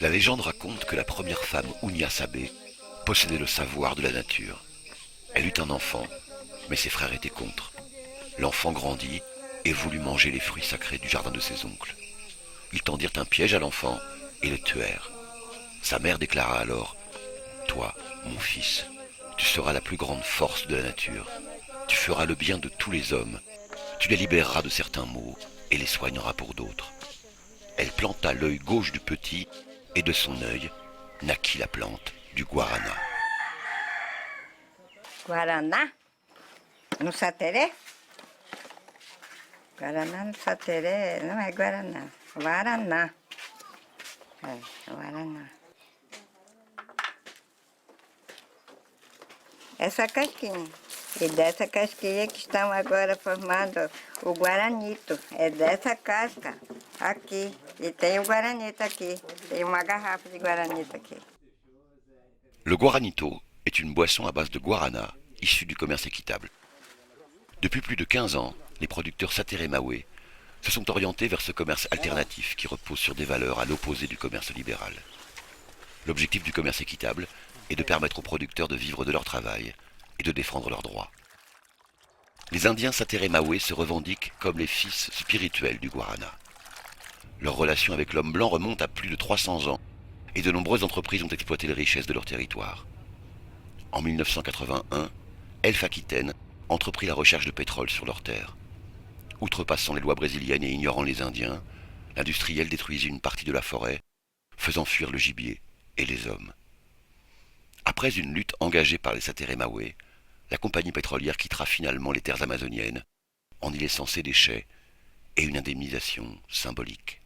La légende raconte que la première femme, Unia Sabé, possédait le savoir de la nature. Elle eut un enfant, mais ses frères étaient contre. L'enfant grandit et voulut manger les fruits sacrés du jardin de ses oncles. Ils tendirent un piège à l'enfant et le tuèrent. Sa mère déclara alors: Toi, mon fils, tu seras la plus grande force de la nature. Tu feras le bien de tous les hommes. Tu les libéreras de certains maux et les soigneras pour d'autres. Elle planta l'œil gauche du petit et de son œil naquit la plante du guarana. Guaraná? No Sateré? Guaraná no Sateré não é Guaraná. Guaraná. É, Guaraná. Essa casquinha. E dessa casquinha que estão agora formando o guaranito. É dessa casca aqui. E tem o guaranito aqui. Tem uma garrafa de guaranito aqui. Le guaranito est une boisson à base de guarana issue du commerce équitable. Depuis plus de 15 ans, les producteurs Sateré-Maoué se sont orientés vers ce commerce alternatif qui repose sur des valeurs à l'opposé du commerce libéral. L'objectif du commerce équitable est de permettre aux producteurs de vivre de leur travail et de défendre leurs droits. Les Indiens Sateré-Maoué se revendiquent comme les fils spirituels du guarana. Leur relation avec l'homme blanc remonte à plus de 300 ans et de nombreuses entreprises ont exploité les richesses de leur territoire. En 1981, Elf Aquitaine entreprit la recherche de pétrole sur leurs terres. Outrepassant les lois brésiliennes et ignorant les Indiens, l'industriel détruisit une partie de la forêt, faisant fuir le gibier et les hommes. Après une lutte engagée par les Sateré-Maoué, la compagnie pétrolière quittera finalement les terres amazoniennes en y laissant ses déchets et une indemnisation symbolique.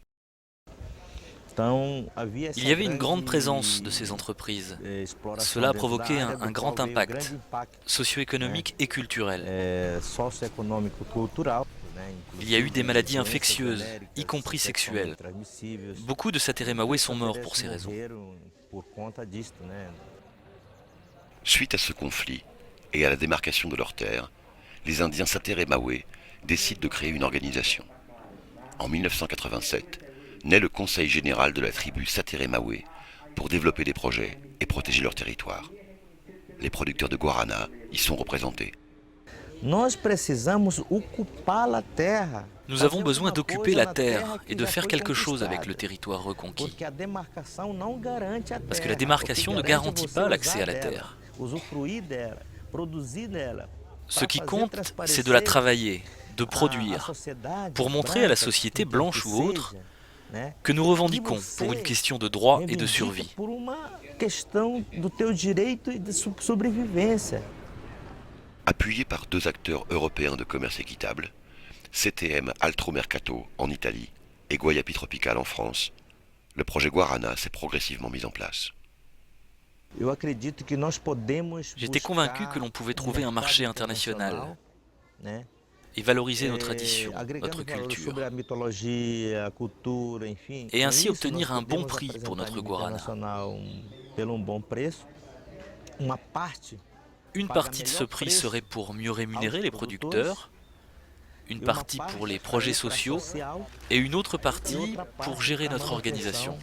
Il y avait une grande présence de ces entreprises. Cela a provoqué un grand impact socio-économique et culturel. Il y a eu des maladies infectieuses, y compris sexuelles. Beaucoup de Sateré-Maoué sont morts pour ces raisons. Suite à ce conflit et à la démarcation de leurs terres, les Indiens Sateré-Maoué décident de créer une organisation. En 1987, naît le Conseil général de la tribu Sateré-Maoué pour développer des projets et protéger leur territoire. Les producteurs de guarana y sont représentés. Nous avons besoin d'occuper la terre et de faire quelque chose avec le territoire reconquis. Parce que la démarcation ne garantit pas l'accès à la terre. Ce qui compte, c'est de la travailler, de produire, pour montrer à la société blanche ou autre que nous revendiquons pour une question de droit et de survie. Appuyé par deux acteurs européens de commerce équitable, CTM Altromercato en Italie et Guayapi Tropical en France, le projet Guarana s'est progressivement mis en place. J'étais convaincu que l'on pouvait trouver un marché international et valoriser nos traditions, notre culture, et ainsi obtenir un bon prix pour notre guarana. Une partie de ce prix serait pour mieux rémunérer les producteurs, une partie pour les projets sociaux et une autre partie pour gérer notre organisation.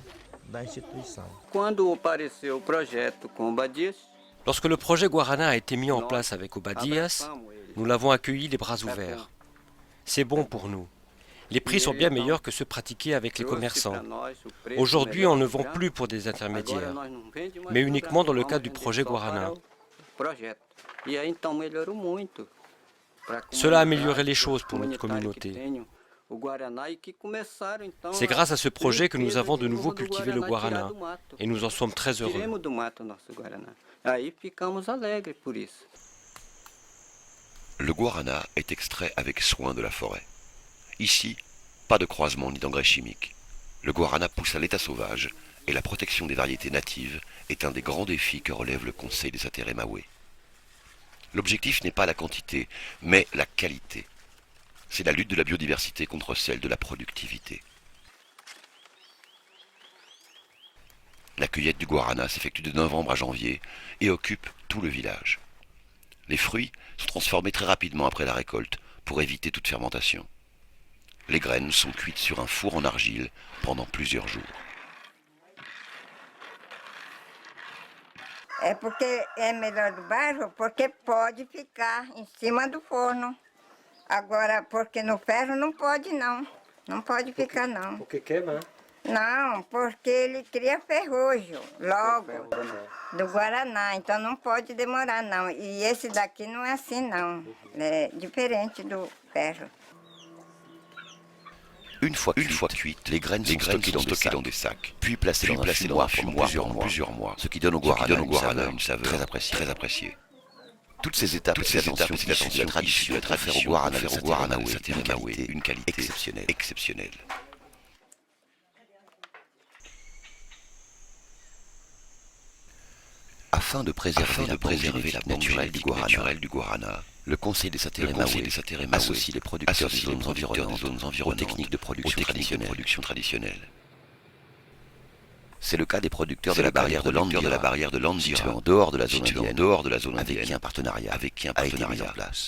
Lorsque le projet Guarana a été mis en place avec Obadias, nous l'avons accueilli les bras ouverts. C'est bon pour nous. Les prix sont bien meilleurs que ceux pratiqués avec les commerçants. Aujourd'hui, on ne vend plus pour des intermédiaires, mais uniquement dans le cadre du projet Guarana. Cela a amélioré les choses pour notre communauté. C'est grâce à ce projet que nous avons de nouveau cultivé le guarana et nous en sommes très heureux. Le guarana est extrait avec soin de la forêt. Ici, pas de croisement ni d'engrais chimiques. Le guarana pousse à l'état sauvage et la protection des variétés natives est un des grands défis que relève le Conseil des Sateré-Maoué. L'objectif n'est pas la quantité, mais la qualité. C'est la lutte de la biodiversité contre celle de la productivité. La cueillette du guarana s'effectue de novembre à janvier et occupe tout le village. Les fruits sont transformés très rapidement après la récolte pour éviter toute fermentation. Les graines sont cuites sur un four en argile pendant plusieurs jours. É porque é melhor do barro, porque pode ficar em cima do forno. Agora, porque no ferro não pode não. Não pode ficar não. Porque queima? Não, porque ele cria ferrugem logo do Guaraná, então não pode demorar não. E esse daqui não é assim não, é diferente do ferro. Une fois cuites, les graines sont stockées dans des sacs, puis placées dans un fumoir pendant plusieurs mois, ce qui donne au guarana une saveur très appréciée. Toutes ces étapes issues de la tradition confèrent au guarana une qualité exceptionnelle. Afin de préserver la naturelle du guarana, le Conseil des Sateré-Maoué associe les producteurs des zones environnantes aux techniques de production traditionnelles. C'est le cas des producteurs de la barrière de Landira, située en dehors de la zone indienne, avec qui un partenariat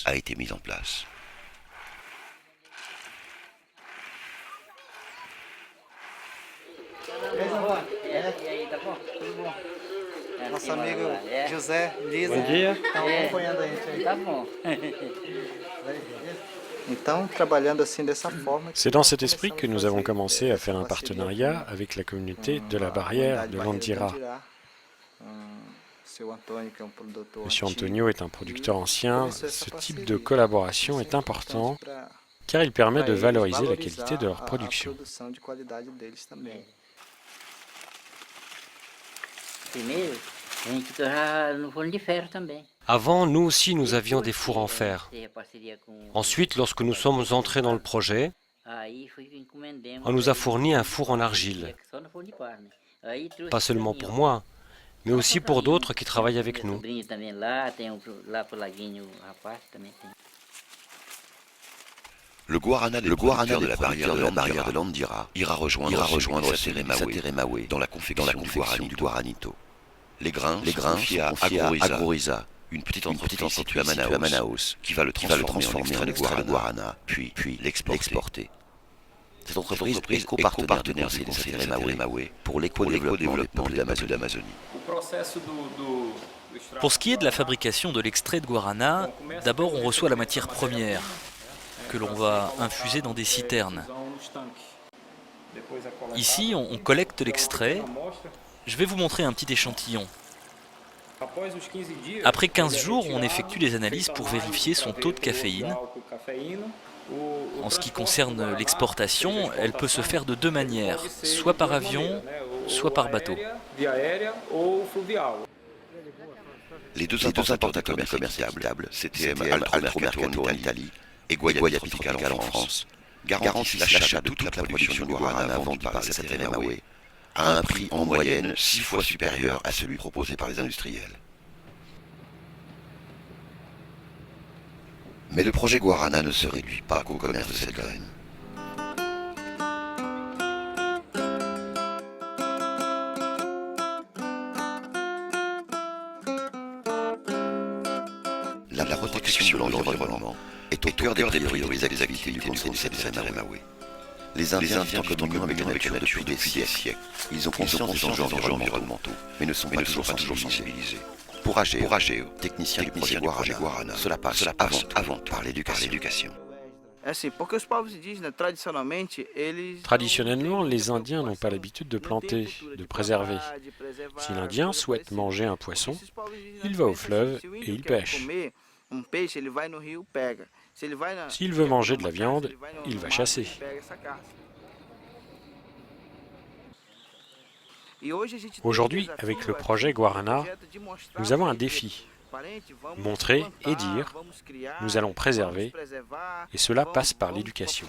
a été mis en place. Nosso amigo José, Lisa, Bom dia. estão acompanhando a gente aí. Tá bom. Então, trabalhando assim dessa forma. C'est dans cet esprit que nous avons commencé à faire un partenariat avec la communauté de la barrière de Landira. Monsieur Antonio est un producteur ancien. Ce type de collaboration est important car il permet de valoriser la qualité de leur production. Primeiro, a gente torrava no forno de ferro também. Avant, nous aussi, nous avions des fours en fer. Teve a parceria com... Ensuite, lorsque nous sommes entrés dans le projet, Aí foi que encomendemos... on nous a fourni un four en argile. Só no forno de palha, né? Aí trouxe Pas seulement pra pour mim, ó. moi, mais aussi pour d'autres qui travaillent avec Meu nous. sobrinho também lá, tem lá pro laguinho o rapaz também tem. Le guarana des producteurs de la barrière de Landira ira rejoindre Sateré-Maoué dans la confection du guaranito. Les grains sont confiés à Agroriza, une petite entreprise située à Manaus, qui va le transformer en extrait de guarana, puis l'exporter. Cette entreprise est copartenaire des Sateré-Maoué pour l'éco-développement de l'Amazonie. Pour ce qui est de la fabrication de l'extrait de guarana, d'abord on reçoit la matière première, que l'on va infuser dans des citernes. Ici, on collecte l'extrait. Je vais vous montrer un petit échantillon. Après 15 jours, on effectue les analyses pour vérifier son taux de caféine. En ce qui concerne l'exportation, elle peut se faire de deux manières, soit par avion, soit par bateau. Les deux importateurs commerciables, CTM Altromercato en Italie et Guaya Tropical en France, garantissent l'achat de toute la production de guarana vendue par les Sateré-Maoué à un prix en moyenne 6 fois supérieur à celui proposé par les industriels. Mais le projet guarana ne se réduit pas qu'au commerce de cette graine. La protection de l'environnement est au cœur des priorités des activités du Conseil des Sateré-Maoué. Les Indiens vivent en communion avec la nature depuis des siècles. Ils ont conscience des enjeux environnementaux, mais ne sont pas toujours sensibilisés. Pour agir, technicien du projet Guarana, cela passe avant tout par l'éducation. Assim, porque os povos indígenas, tradicionalmente, eles... Traditionnellement, les Indiens n'ont pas l'habitude de planter, de préserver. Si l'Indien souhaite manger un poisson, il va au fleuve et il pêche. S'il veut manger de la viande, il va chasser. Aujourd'hui, avec le projet Guarana, nous avons un défi. Montrer et dire, nous allons préserver, et cela passe par l'éducation.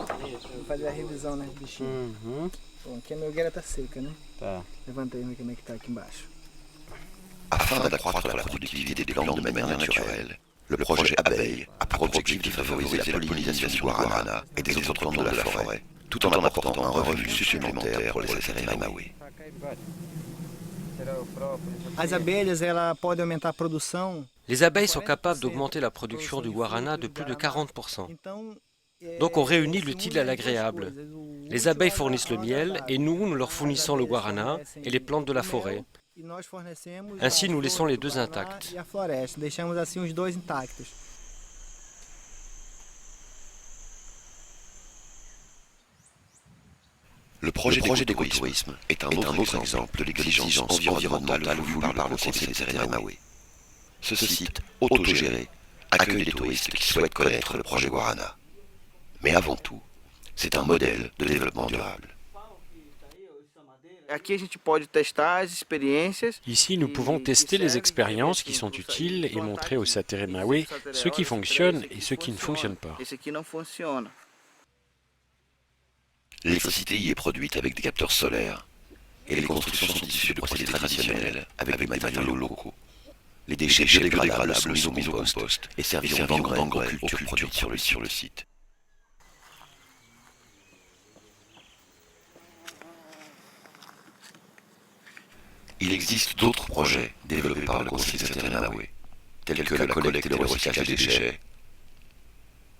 Vou fazer a revisão, né, bichinho? Bom, aqui a melgueira tá seca, né? Tá. Levanta aí, ver como é que tá aqui embaixo. Afin d'accroître la productivité des plantes de manière naturelle, le projet Abeille a pour objectif de favoriser la pollinisation du guarana et des autres plantes de la forêt, tout en apportant un revenu supplémentaire pour les Sateré-Maoué. As abelhas, ela pode aumentar a produção. Les abeilles sont capables d'augmenter la production du guarana de plus de 40%. Então, Donc on réunit l'utile à l'agréable. Les abeilles fournissent le miel et nous leur fournissons le guarana et les plantes de la forêt. E nós fornecemos Ainsi, nous laissons les deux o guaraná intacts. E a floresta, deixamos assim os dois intactos. Le projet d'écotourisme est un autre exemple de l'exigence environnementale voulue par le Conseil des Maoué. Ce site, autogéré, accueille les touristes qui souhaitent connaître le projet Guarana. Mais avant tout, c'est un modèle de développement durable. Aqui a gente pode testar as experiências. Ici, nous pouvons tester les expériences qui sont utiles et montrer aux Satere Maoué ce qui fonctionne et ce qui ne fonctionne pas. Esse aqui não funciona. L'électricité y est produite avec des capteurs solaires et les constructions sont issues de procédés traditionnels avec des matériaux locaux. Les déchets biodégradables sont mis au compost et serviront d'engrais aux cultures produites sur le site. Il existe d'autres projets développés par le Conseil des Satere Maoué, tels que la collecte et le recyclage des déchets,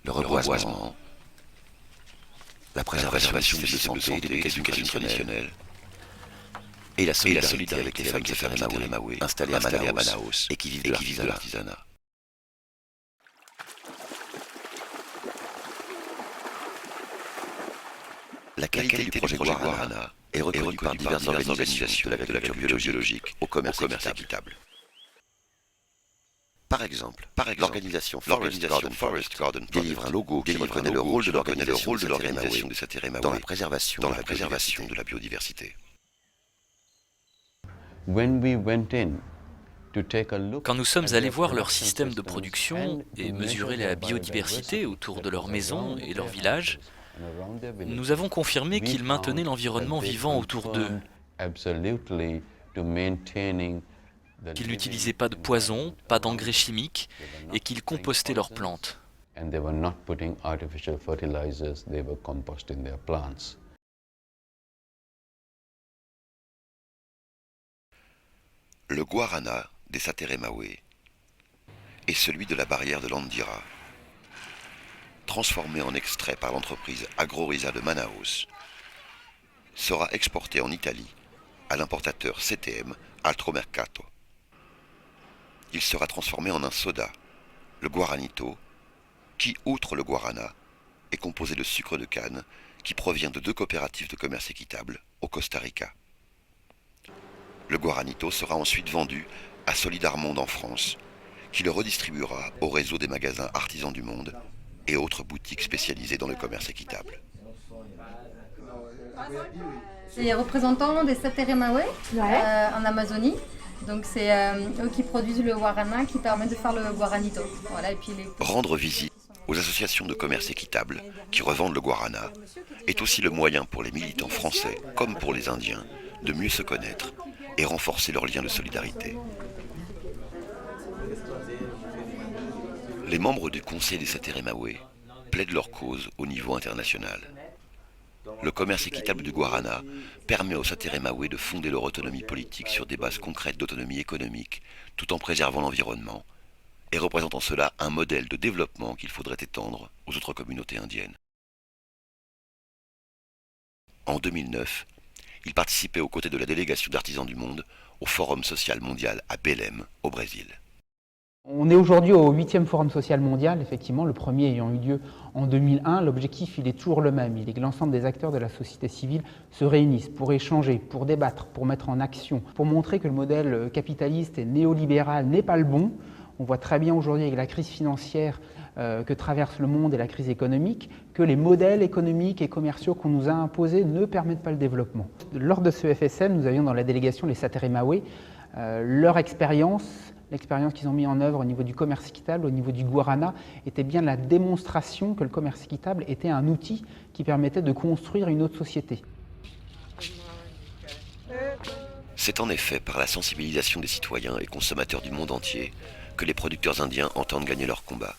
le reboisement, la préservation des systèmes de santé et de l'éducation traditionnelle, et la solidarité avec les femmes Satere Maoué installées à Manaus et qui vivent de l'artisanat. La qualité du projet Guarana est reconnue par diverses organisations de l'agriculture biologique au commerce équitable. Par exemple, l'organisation Forest Garden délivre un logo qui reconnaît le rôle de l'organisation des Satere Maoué dans la préservation de la biodiversité. Quand nous sommes allés voir leur système de production et mesurer la biodiversité autour de leurs maisons et leurs villages, nous avons confirmé qu'ils maintenaient l'environnement vivant autour d'eux, qu'ils n'utilisaient pas de poison, pas d'engrais chimiques et qu'ils compostaient leurs plantes. Le Guarana des Satere Maoué est celui de la barrière de l'Andira, transformé en extrait par l'entreprise AgroRisa de Manaus, sera exporté en Italie à l'importateur CTM Altromercato. Il sera transformé en un soda, le Guaranito, qui, outre le guarana, est composé de sucre de canne qui provient de 2 coopératives de commerce équitable au Costa Rica. Le Guaranito sera ensuite vendu à Solidarmonde en France, qui le redistribuera au réseau des magasins Artisans du Monde et autres boutiques spécialisées dans le commerce équitable. C'est les représentants des Satere Maoué en Amazonie. Donc c'est eux qui produisent le guarana qui permet de faire le guaranito. Voilà, et puis Rendre visite aux associations de commerce équitable qui revendent le guarana est aussi le moyen pour les militants français comme pour les Indiens de mieux se connaître et renforcer leurs liens de solidarité. Les membres du Conseil des Satere Maoué plaident leur cause au niveau international. Le commerce équitable du guarana permet aux Satere Maoué de fonder leur autonomie politique sur des bases concrètes d'autonomie économique, tout en préservant l'environnement, et représentant cela un modèle de développement qu'il faudrait étendre aux autres communautés indiennes. En 2009, il participait aux côtés de la délégation d'Artisans du Monde au Forum social mondial à Belém, au Brésil. On est aujourd'hui au 8e Forum social mondial, effectivement, le premier ayant eu lieu en 2001. L'objectif, il est toujours le même. Il est que l'ensemble des acteurs de la société civile se réunissent pour échanger, pour débattre, pour mettre en action, pour montrer que le modèle capitaliste et néolibéral n'est pas le bon. On voit très bien aujourd'hui avec la crise financière que traverse le monde et la crise économique, que les modèles économiques et commerciaux qu'on nous a imposés ne permettent pas le développement. Lors de ce FSM, nous avions dans la délégation les Satere Maoué, leur expérience, l'expérience qu'ils ont mis en œuvre au niveau du commerce équitable, au niveau du guarana, était bien la démonstration que le commerce équitable était un outil qui permettait de construire une autre société. C'est en effet par la sensibilisation des citoyens et consommateurs du monde entier que les producteurs indiens entendent gagner leur combat.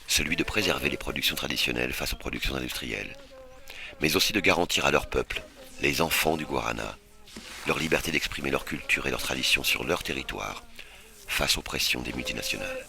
Celui de préserver les productions traditionnelles face aux productions industrielles, mais aussi de garantir à leur peuple, les enfants du guarana, leur liberté d'exprimer leur culture et leurs traditions sur leur territoire, face aux pressions des multinationales.